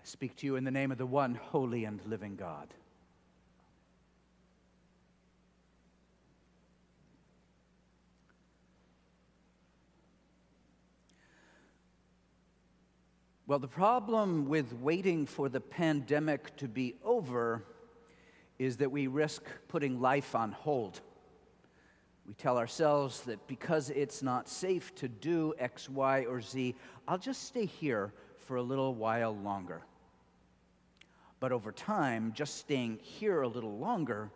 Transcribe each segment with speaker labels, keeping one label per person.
Speaker 1: speak to you in the name of the one holy and living God. Well, the problem with waiting for the pandemic to be over is that we risk putting life on hold. We tell ourselves that because it's not safe to do X, Y, or Z, I'll just stay here for a little while longer. But over time, just staying here a little longer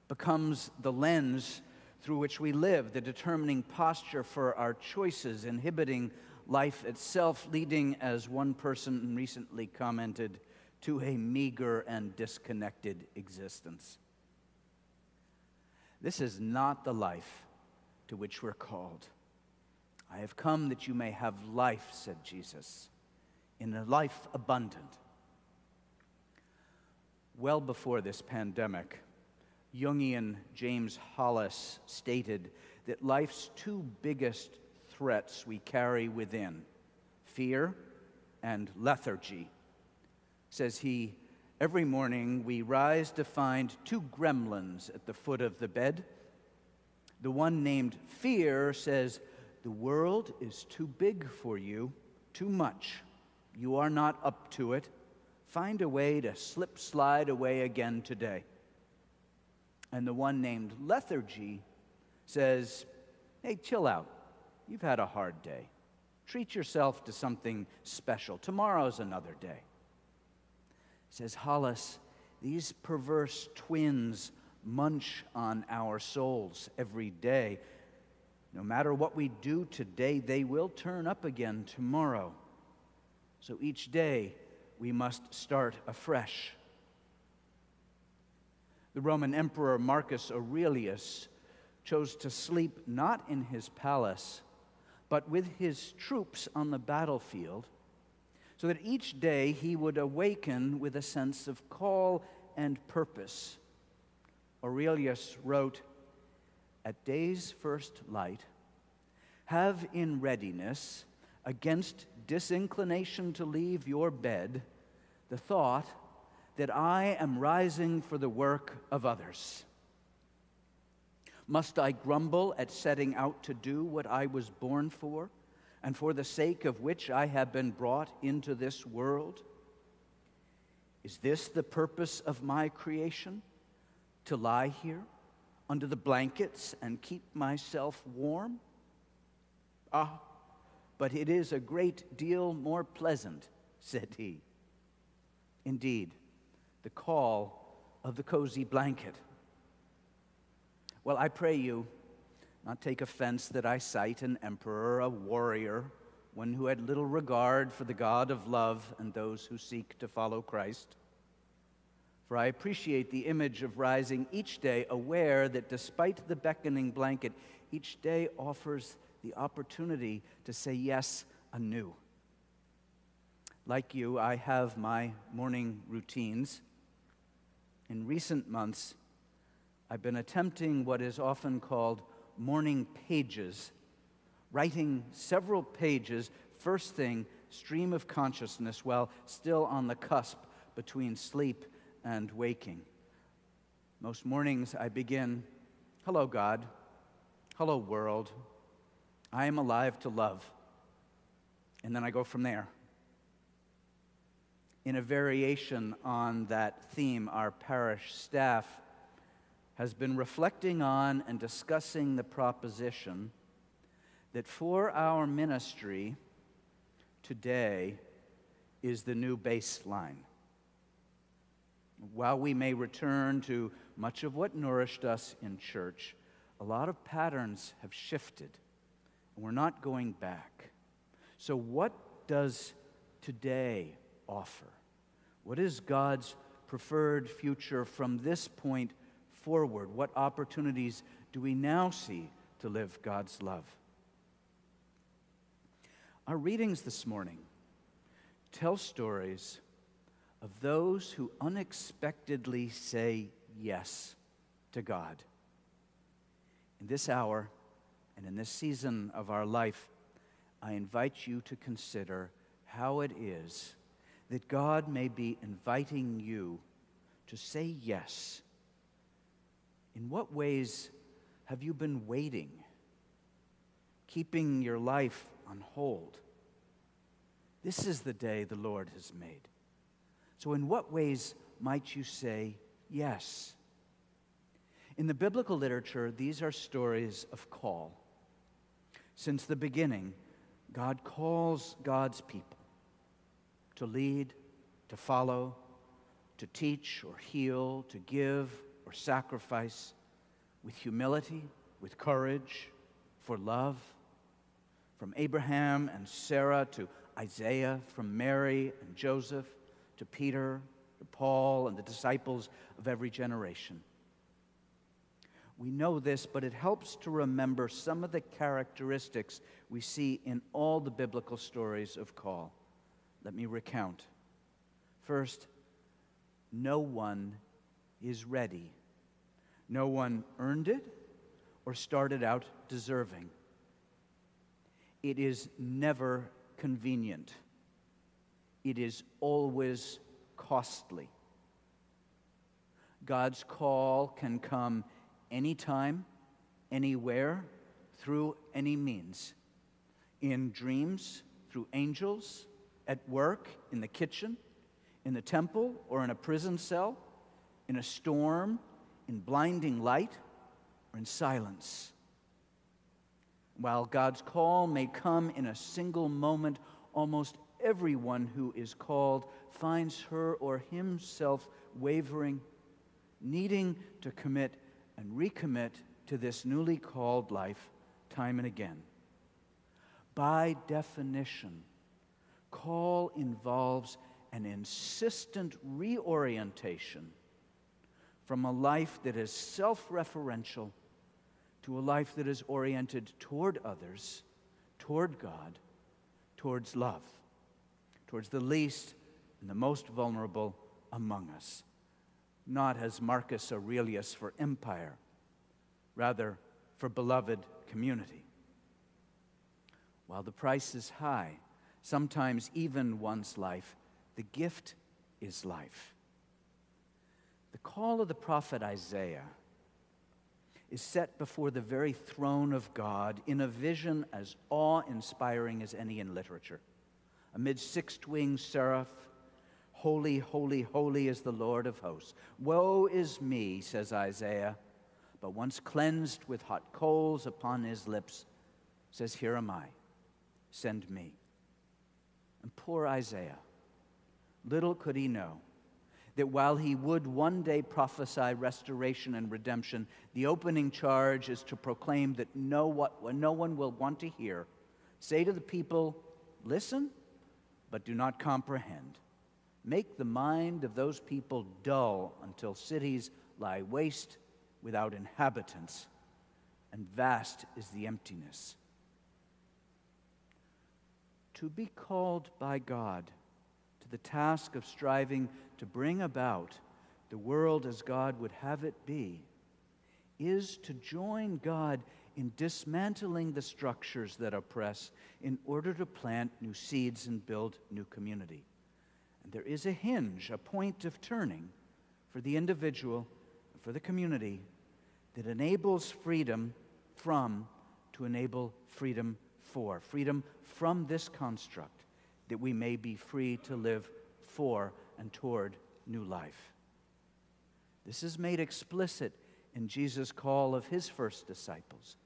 Speaker 1: becomes the lens through which we live, the determining posture for our choices, inhibiting life itself, leading, as one person recently commented, to a meager and disconnected existence. This is not the life to which we're called. I have come that you may have life, said Jesus, in a life abundant. Well before this pandemic, Jungian James Hollis stated that life's two biggest threats we carry within, fear and lethargy. Says he, every morning we rise to find two gremlins at the foot of the bed. The one named fear says, the world is too big for you, too much. You are not up to it. Find a way to slide away again today. And the one named lethargy says, hey, chill out. You've had a hard day. Treat yourself to something special. Tomorrow's another day. Says Hollis, these perverse twins munch on our souls every day. No matter what we do today, they will turn up again tomorrow. So each day, we must start afresh. The Roman Emperor Marcus Aurelius chose to sleep not in his palace, but with his troops on the battlefield, so that each day he would awaken with a sense of call and purpose. Aurelius wrote, at day's first light, have in readiness, against disinclination to leave your bed, the thought that I am rising for the work of others. Must I grumble at setting out to do what I was born for, and for the sake of which I have been brought into this world? Is this the purpose of my creation? To lie here under the blankets and keep myself warm? Ah, but it is a great deal more pleasant, said he. Indeed, the call of the cozy blanket. Well, I pray you not take offense that I cite an emperor, a warrior, one who had little regard for the God of love and those who seek to follow Christ. For I appreciate the image of rising each day, aware that despite the beckoning blanket, each day offers the opportunity to say yes anew. Like you, I have my morning routines. In recent months, I've been attempting what is often called morning pages, writing several pages, first thing, stream of consciousness, while still on the cusp between sleep and waking. Most mornings I begin, hello God, hello world, I am alive to love. And then I go from there. In a variation on that theme, our parish staff has been reflecting on and discussing the proposition that for our ministry, today is the new baseline. While we may return to much of what nourished us in church, a lot of patterns have shifted, and we're not going back. So what does today offer? What is God's preferred future from this point forward? What opportunities do we now see to live God's love? Our readings this morning tell stories of those who unexpectedly say yes to God. In this hour and in this season of our life, I invite you to consider how it is that God may be inviting you to say yes. In what ways have you been waiting, keeping your life on hold? This is the day the Lord has made. So in what ways might you say yes? In the biblical literature, these are stories of call. Since the beginning, God calls God's people to lead, to follow, to teach or heal, to give or sacrifice, with humility, with courage, for love. From Abraham and Sarah to Isaiah, from Mary and Joseph to Peter, to Paul and the disciples of every generation. We know this, but it helps to remember some of the characteristics we see in all the biblical stories of call. Let me recount. First, no one is ready. No one earned it or started out deserving. It is never convenient. It is always costly. God's call can come anytime, anywhere, through any means. In dreams, through angels, at work, in the kitchen, in the temple, or in a prison cell, in a storm, in blinding light, or in silence. While God's call may come in a single moment, almost everyone who is called finds her or himself wavering, needing to commit and recommit to this newly called life time and again. By definition, call involves an insistent reorientation from a life that is self-referential to a life that is oriented toward others, toward God, towards love, towards the least and the most vulnerable among us. Not as Marcus Aurelius for empire, rather for beloved community. While the price is high, sometimes even one's life, the gift is life. The call of the prophet Isaiah is set before the very throne of God in a vision as awe-inspiring as any in literature. Amid six-winged seraph, holy, holy, holy is the Lord of hosts. Woe is me, says Isaiah, but once cleansed with hot coals upon his lips, says, here am I, send me. And poor Isaiah, little could he know that while he would one day prophesy restoration and redemption, the opening charge is to proclaim that no one will want to hear. Say to the people, listen, but do not comprehend. Make the mind of those people dull until cities lie waste without inhabitants, and vast is the emptiness. To be called by God to the task of striving to bring about the world as God would have it be is to join God in dismantling the structures that oppress in order to plant new seeds and build new community. And there is a hinge, a point of turning for the individual and for the community that enables freedom from to enable freedom for. Freedom from this construct that we may be free to live for and toward new life. This is made explicit in Jesus' call of his first disciples.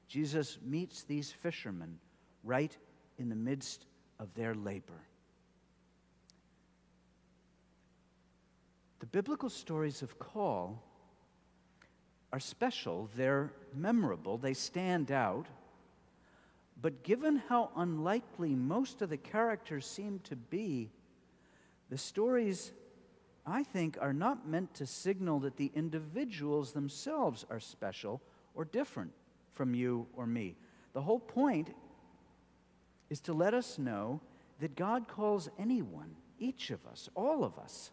Speaker 1: Jesus meets these fishermen right in the midst of their labor. The biblical stories of call are special, they're memorable, they stand out. But given how unlikely most of the characters seem to be, the stories, I think, are not meant to signal that the individuals themselves are special or different from you or me. The whole point is to let us know that God calls anyone, each of us, all of us,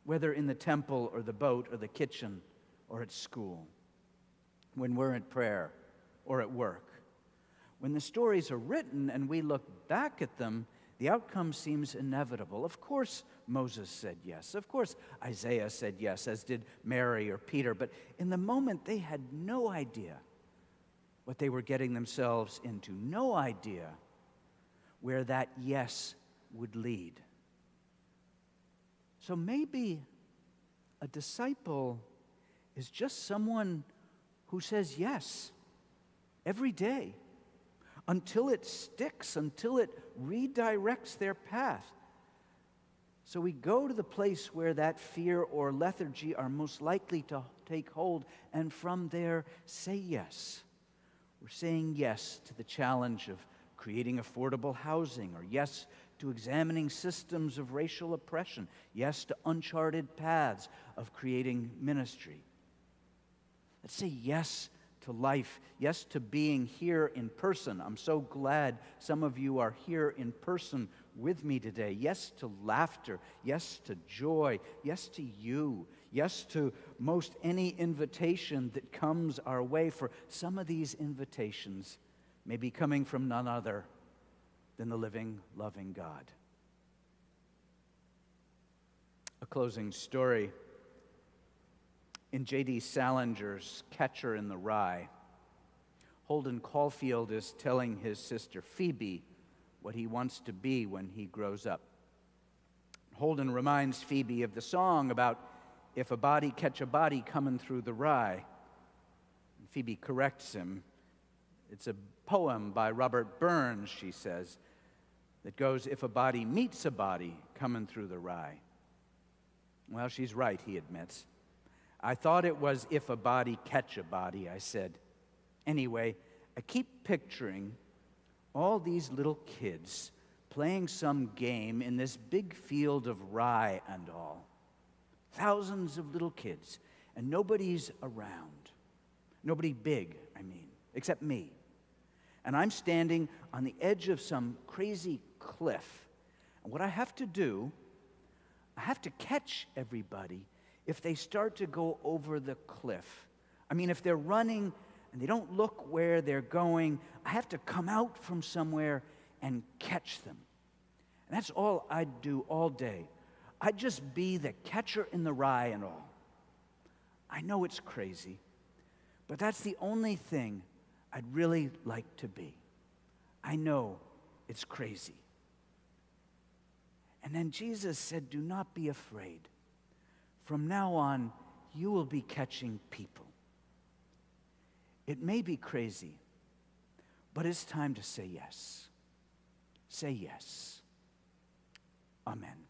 Speaker 1: whether in the temple or the boat or the kitchen or at school, when we're at prayer or at work. When the stories are written and we look back at them, The outcome seems inevitable. Of course, Moses said yes. Of course, Isaiah said yes, as did Mary or Peter. But in the moment, they had no idea what they were getting themselves into. No idea where that yes would lead. So maybe a disciple is just someone who says yes every day until it sticks, until it redirects their path. So we go to the place where that fear or lethargy are most likely to take hold, and from there say yes. We're saying yes to the challenge of creating affordable housing, or yes to examining systems of racial oppression, yes to uncharted paths of creating ministry. Let's say yes to life, yes to being here in person. I'm so glad some of you are here in person with me today. Yes to laughter, yes to joy, yes to you, yes to most any invitation that comes our way. For some of these invitations may be coming from none other than the living, loving God. A closing story. In J.D. Salinger's Catcher in the Rye, Holden Caulfield is telling his sister Phoebe what he wants to be when he grows up. Holden reminds Phoebe of the song about if a body catch a body coming through the rye. And Phoebe corrects him. It's a poem by Robert Burns, she says, that goes, if a body meets a body coming through the rye. Well, she's right, he admits. I thought it was if a body catch a body, I said. Anyway, I keep picturing all these little kids playing some game in this big field of rye and all. Thousands of little kids, and nobody's around. Nobody big, I mean, except me. And I'm standing on the edge of some crazy cliff. And what I have to do, I have to catch everybody if they start to go over the cliff. I mean, if they're running and they don't look where they're going, I have to come out from somewhere and catch them. And that's all I'd do all day. I'd just be the catcher in the rye and all. I know it's crazy, but that's the only thing I'd really like to be. I know it's crazy. And then Jesus said, do not be afraid. From now on, you will be catching people. It may be crazy, but it's time to say yes. Say yes. Amen.